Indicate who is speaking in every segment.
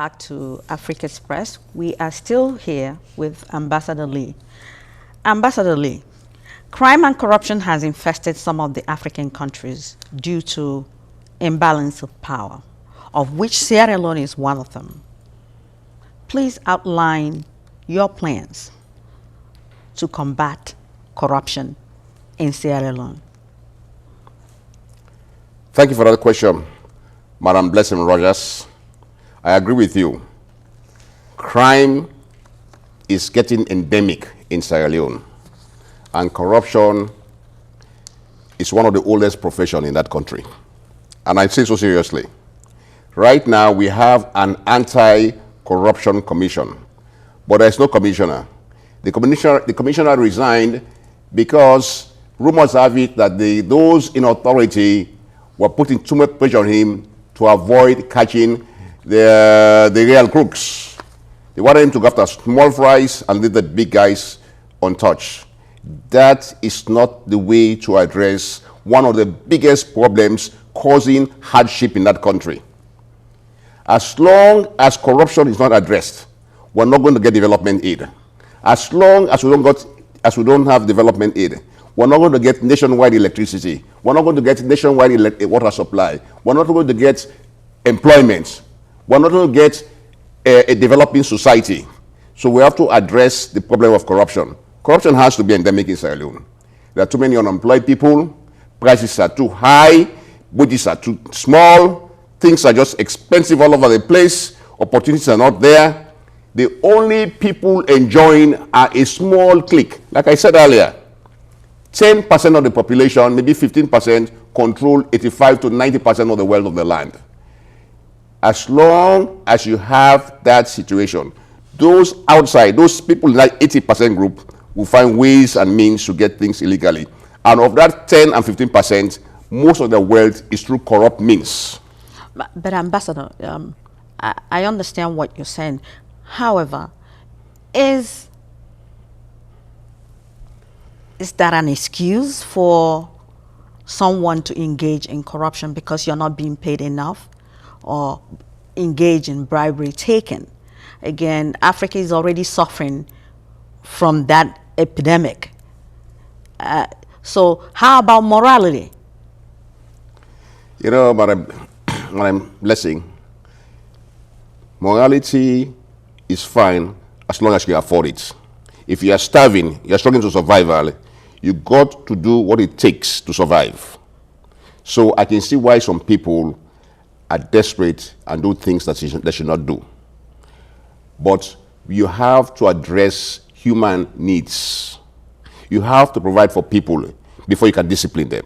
Speaker 1: back to Africa Express. We are still here with Ambassador Lee. Ambassador Lee, crime and corruption has infested some of the African countries due to imbalance of power, of which Sierra Leone is one of them. Please outline your plans to combat corruption in Sierra Leone.
Speaker 2: Thank you for that question, Madam Blessing Rogers. I agree with you. Crime is getting endemic in Sierra Leone, and corruption is one of the oldest professions in that country. And I say so seriously. Right now, we have an anti-corruption commission, but there's no commissioner. The commissioner resigned because rumors have it that those in authority were putting too much pressure on him to avoid catching the real crooks. They wanted him to go after small fries and leave the big guys untouched. That is not the way to address one of the biggest problems causing hardship in that country. As long as corruption is not addressed, we're not going to get development aid. As long as we don't have development aid, we're not going to get nationwide electricity. We're not going to get nationwide water supply. We're not going to get employment. We're not going to get a developing society. So we have to address the problem of corruption. Corruption has to be endemic in Sierra Leone. There are too many unemployed people. Prices are too high. Wages are too small. Things are just expensive all over the place. Opportunities are not there. The only people enjoying are a small clique. Like I said earlier, 10% of the population, maybe 15%, control 85 to 90% of the wealth of the land. As long as you have that situation, those outside, those people in that 80% group will find ways and means to get things illegally. And of that 10 and 15%, most of the wealth is through corrupt means.
Speaker 1: But Ambassador, I understand what you're saying. However, is that an excuse for someone to engage in corruption because you're not being paid enough, or engage in bribery taken? Again, Africa is already suffering from that epidemic. So how about morality?
Speaker 2: You know, Madam Blessing, morality is fine as long as you afford it. If you are starving, you are struggling to survival, you got to do what it takes to survive. So I can see why some people are desperate and do things that they should not do. But you have to address human needs. You have to provide for people before you can discipline them.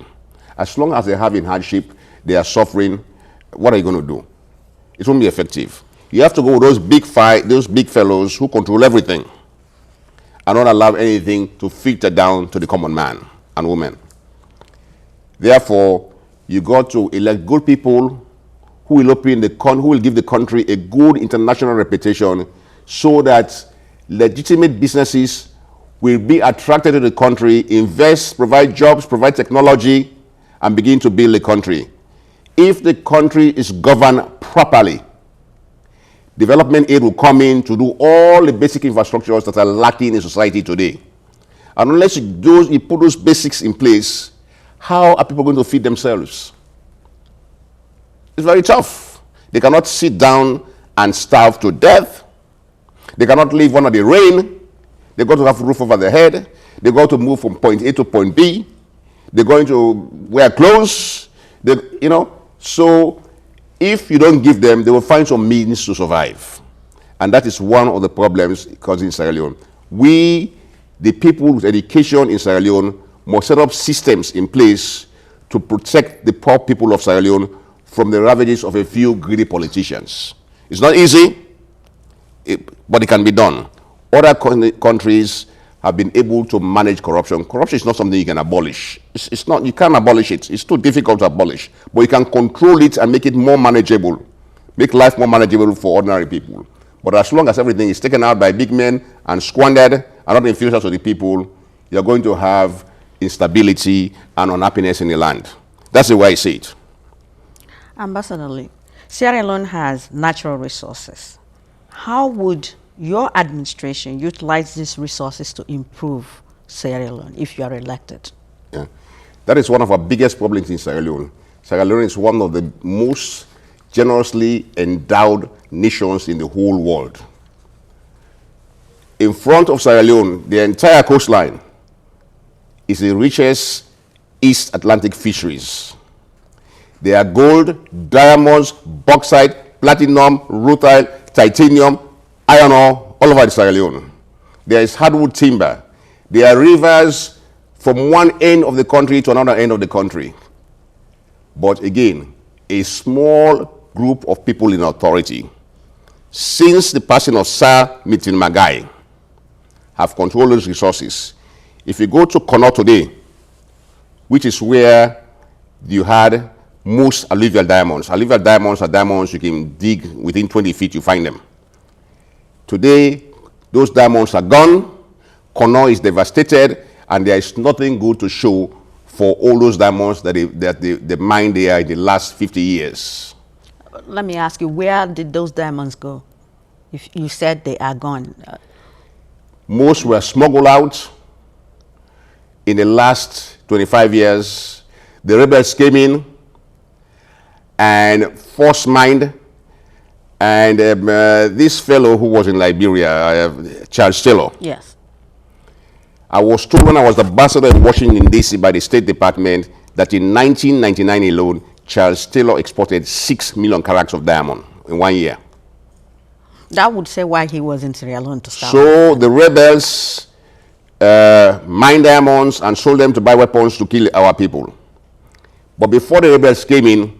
Speaker 2: As long as they're having hardship, they are suffering, what are you going to do? It won't be effective. You have to go with those big fellows who control everything and not allow anything to filter down to the common man and woman. Therefore, you got to elect good people who will give the country a good international reputation, so that legitimate businesses will be attracted to the country, invest, provide jobs, provide technology, and begin to build the country. If the country is governed properly, development aid will come in to do all the basic infrastructures that are lacking in society today. And unless you put those basics in place, how are people going to feed themselves? It's very tough. They cannot sit down and starve to death. They cannot live under the rain. They got to have a roof over their head. They got to move from point A to point B. They're going to wear clothes. So if you don't give them, they will find some means to survive. And that is one of the problems causing Sierra Leone. We, the people with education in Sierra Leone, must set up systems in place to protect the poor people of Sierra Leone from the ravages of a few greedy politicians. It's not easy, but it can be done. Other countries have been able to manage corruption. Corruption is not something you can abolish. It's not, you can't abolish it. It's too difficult to abolish. But you can control it and make it more manageable, make life more manageable for ordinary people. But as long as everything is taken out by big men and squandered and not infused to the people, you're going to have instability and unhappiness in the land. That's the way I see it.
Speaker 1: Ambassador Lee, Sierra Leone has natural resources, How would your administration utilize these resources to improve Sierra Leone if you are elected?
Speaker 2: Yeah. That is one of our biggest problems in Sierra Leone. Sierra Leone is one of the most generously endowed nations in the whole world. In front of Sierra Leone, the entire coastline is the richest East Atlantic fisheries. There are gold, diamonds, bauxite, platinum, rutile, titanium, iron ore, all over Sierra Leone. There is hardwood timber. There are rivers from one end of the country to another end of the country. But again, a small group of people in authority, since the passing of Sir Mitin Magai, have controlled those resources. If you go to Connaught today, which is where you had most alluvial diamonds. Alluvial diamonds are diamonds you can dig within 20 feet, you find them. Today, those diamonds are gone. Connaught is devastated, and there is nothing good to show for all those diamonds that they mined there in the last 50 years.
Speaker 1: Let me ask you, where did those diamonds go? If you said they are gone.
Speaker 2: Most were smuggled out. In the last 25 years, the rebels came in and force mined. And this fellow who was in Liberia, Charles Taylor.
Speaker 1: Yes.
Speaker 2: I was told when I was the ambassador in Washington, D.C. by the State Department that in 1999 alone, Charles Taylor exported 6 million carats of diamond in 1 year.
Speaker 1: That would say why he was in Sierra Leone to start.
Speaker 2: So the rebels mined diamonds and sold them to buy weapons to kill our people. But before the rebels came in,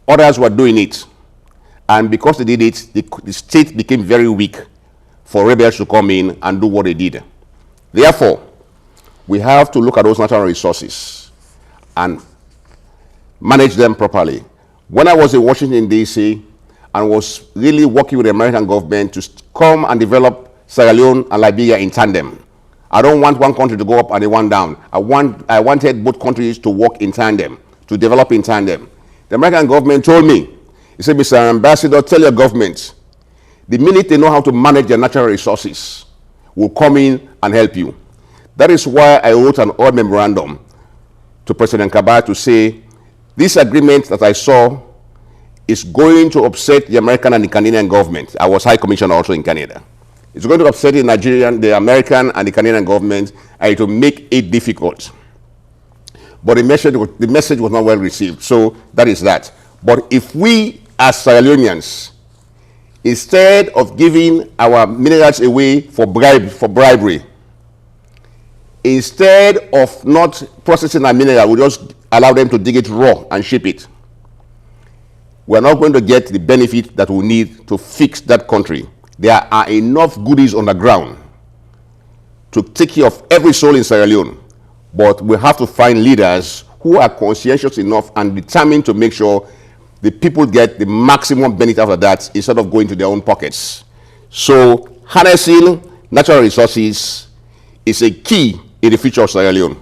Speaker 2: others were doing it. And because they did it, the state became very weak for rebels to come in and do what they did. Therefore, we have to look at those natural resources and manage them properly. When I was in Washington, D.C., and was really working with the American government to come and develop Sierra Leone and Liberia in tandem. I don't want one country to go up and the one down. I wanted both countries to work in tandem, to develop in tandem. The American government told me, he said, Mr. Ambassador, tell your government, the minute they know how to manage their natural resources, will come in and help you. That is why I wrote an oil memorandum to President Kabah to say, this agreement that I saw is going to upset the American and the Canadian government. I was High Commissioner also in Canada. It's going to upset the Nigerian, the American and the Canadian government, and it will make it difficult. But the message was not well received, so that is that. But if we, as Sierra Leoneans, instead of giving our minerals away for bribery, instead of not processing our mineral, we just allow them to dig it raw and ship it, we are not going to get the benefit that we need to fix that country. There are enough goodies on the ground to take care of every soul in Sierra Leone, but we have to find leaders who are conscientious enough and determined to make sure the people get the maximum benefit out of that instead of going to their own pockets. So harnessing natural resources is a key in the future of Sierra Leone.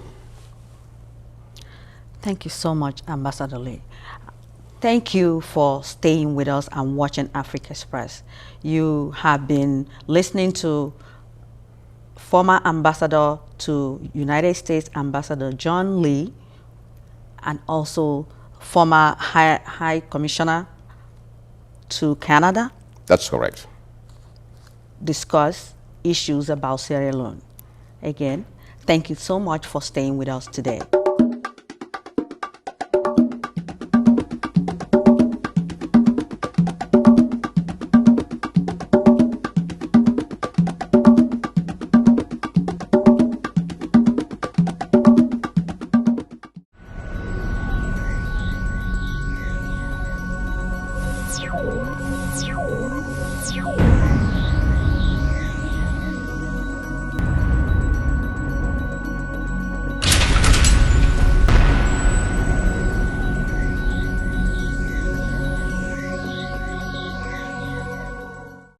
Speaker 1: Thank you so much, Ambassador Lee. Thank you for staying with us and watching Africa Express. You have been listening to former ambassador to United States, Ambassador John Lee, and also former High Commissioner to Canada.
Speaker 2: That's correct.
Speaker 1: Discuss issues about Sierra Leone. Again, thank you so much for staying with us today.